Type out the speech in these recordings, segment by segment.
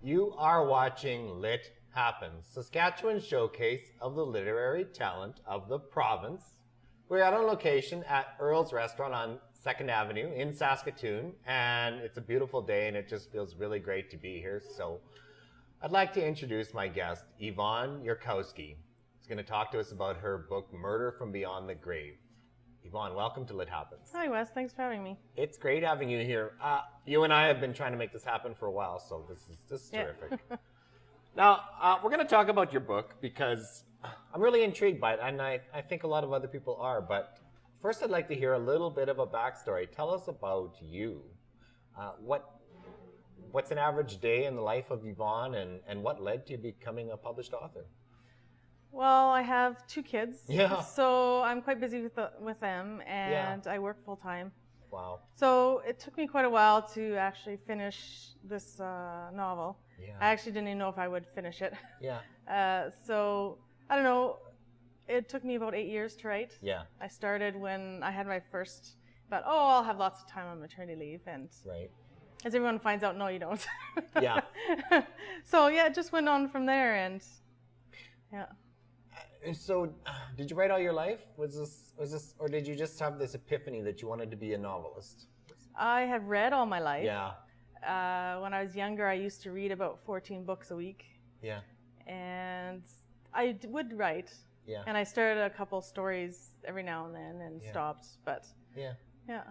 You are watching Lit Happens, Saskatchewan's showcase of the literary talent of the province. We're out on location at Earl's Restaurant on 2nd Avenue in Saskatoon, and it's a beautiful day and it just feels really great to be here. So I'd like to introduce my guest, Yvonne Yourkowski. She's going to talk to us about her book, Murder from Beyond the Grave. Yvonne, welcome to Lit Happens. Hi, Wes. Thanks for having me. It's great having you here. You and I have been trying to make this happen for a while, so this is terrific. Now, we're going to talk about your book because I'm really intrigued by it, and I think a lot of other people are. But first, I'd like to hear a little bit of a backstory. Tell us about you. What's an average day in the life of Yvonne, and what led to becoming a published author? Well, I have 2 kids, Yeah. so I'm quite busy with them, and I work full time. Wow. So it took me quite a while to actually finish this novel. Yeah. I actually didn't even know if I would finish it. Yeah. So I don't know. It took me about 8 years to write. Yeah. I started when I had my first. Thought, I'll have lots of time on maternity leave, and Right. as everyone finds out, no, you don't. Yeah. So yeah, it just went on from there, and yeah. And so, did you write all your life? Was this, or did you just have this epiphany that you wanted to be a novelist? I have read all my life. Yeah. When I was younger, I used to read about 14 books a week. Yeah. And I would write. Yeah. And I started a couple stories every now and then and stopped. But Yeah. yeah.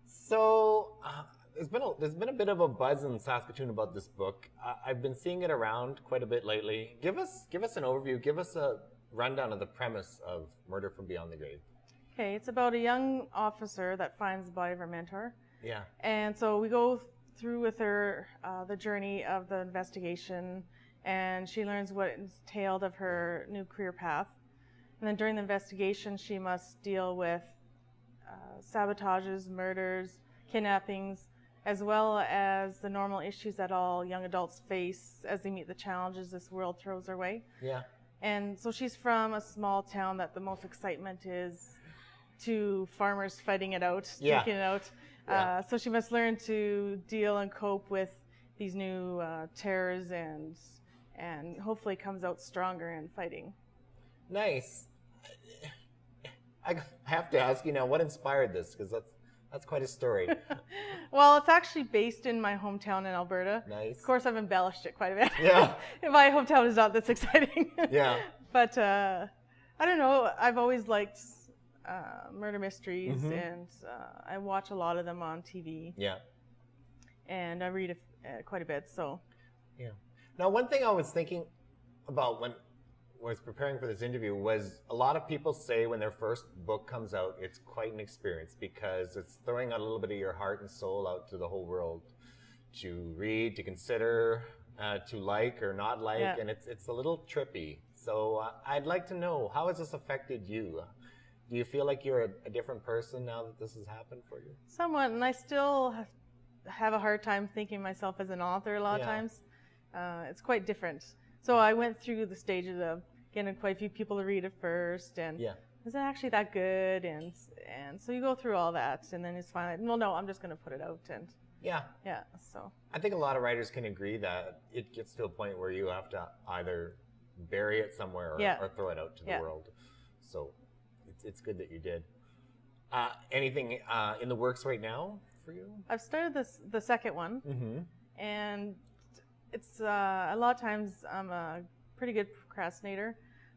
So, there's been a bit of a buzz in Saskatoon about this book. I've been seeing it around quite a bit lately. Give us an overview. Give us a rundown of the premise of Murder from Beyond the Grave. Okay, it's about a young officer that finds the body of her mentor. Yeah. And so we go through with her the journey of the investigation, and she learns what is entailed of her new career path. And then during the investigation, she must deal with sabotages, murders, kidnappings, as well as the normal issues that all young adults face as they meet the challenges this world throws their way. Yeah. And so she's from a small town that the most excitement is to farmers fighting it out, taking it out. Yeah. So she must learn to deal and cope with these new terrors, and hopefully comes out stronger in fighting. Nice. I have to ask you now, what inspired this? Because that's quite a story. Well, it's actually based in my hometown in Alberta. Nice. Of course, I've embellished it quite a bit. Yeah. My hometown is not this exciting. Yeah. But I don't know. I've always liked murder mysteries, and I watch a lot of them on TV. Yeah. And I read quite a bit. So. Yeah. Now, one thing I was thinking about when I was preparing for this interview was a lot of people say when their first book comes out, it's quite an experience because it's throwing out a little bit of your heart and soul out to the whole world to read, to consider, to like or not like, and it's a little trippy. So I'd like to know, how has this affected you? Do you feel like you're a different person now that this has happened for you? Somewhat, and I still have a hard time thinking of myself as an author a lot of times. It's quite different. So I went through the stages of getting quite a few people to read it first, and is it actually that good? And so you go through all that, and then it's finally, well, no, I'm just going to put it out. And so I think a lot of writers can agree that it gets to a point where you have to either bury it somewhere or throw it out to the world. So it's good that you did. Anything in the works right now for you? I've started the second one, and it's a lot of times I'm a pretty good procrastinator.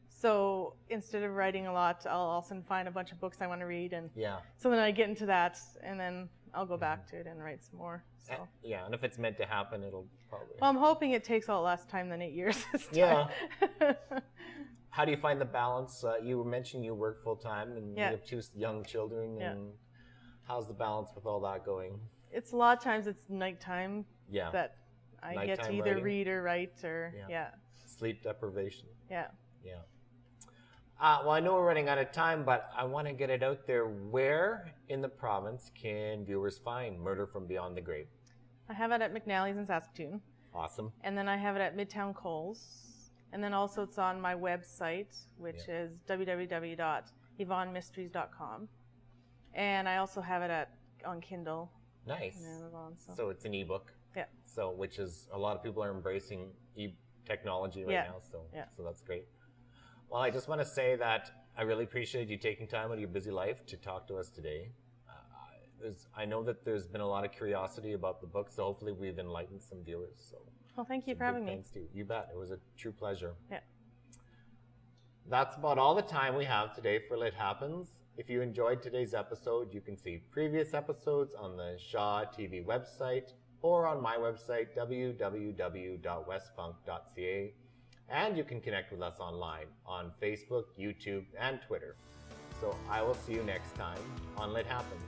So instead of writing a lot, I'll also find a bunch of books I want to read, and so then I get into that, and then I'll go back to it and write some more. So and if it's meant to happen, it'll probably. Well, I'm hoping it takes all less time than 8 years this time. Yeah. How do you find the balance? You mentioned you work full time, and you have 2 young children, and how's the balance with all that going? It's a lot of times it's nighttime that I Nighttime get to either writing? read or write, or Sleep deprivation. Yeah. Well, I know we're running out of time, but I want to get it out there. Where in the province can viewers find Murder from Beyond the Grave? I have it at McNally's in Saskatoon. Awesome. And then I have it at Midtown Coles. And then also it's on my website, which is www.yvonnemysteries.com. And I also have it on Kindle. Nice. And Amazon, so it's an ebook. Yeah. So, which is a lot of people are embracing technology right now. So, so that's great. Well, I just want to say that I really appreciate you taking time out of your busy life to talk to us today. I know that there's been a lot of curiosity about the book, so hopefully we've enlightened some viewers. So, well, thank you for having me. Thanks to you. You bet. It was a true pleasure. Yeah. That's about all the time we have today for Lit Happens. If you enjoyed today's episode, you can see previous episodes on the Shaw TV website or on my website, www.westfunk.ca. And you can connect with us online on Facebook, YouTube, and Twitter. So I will see you next time on Lit Happens.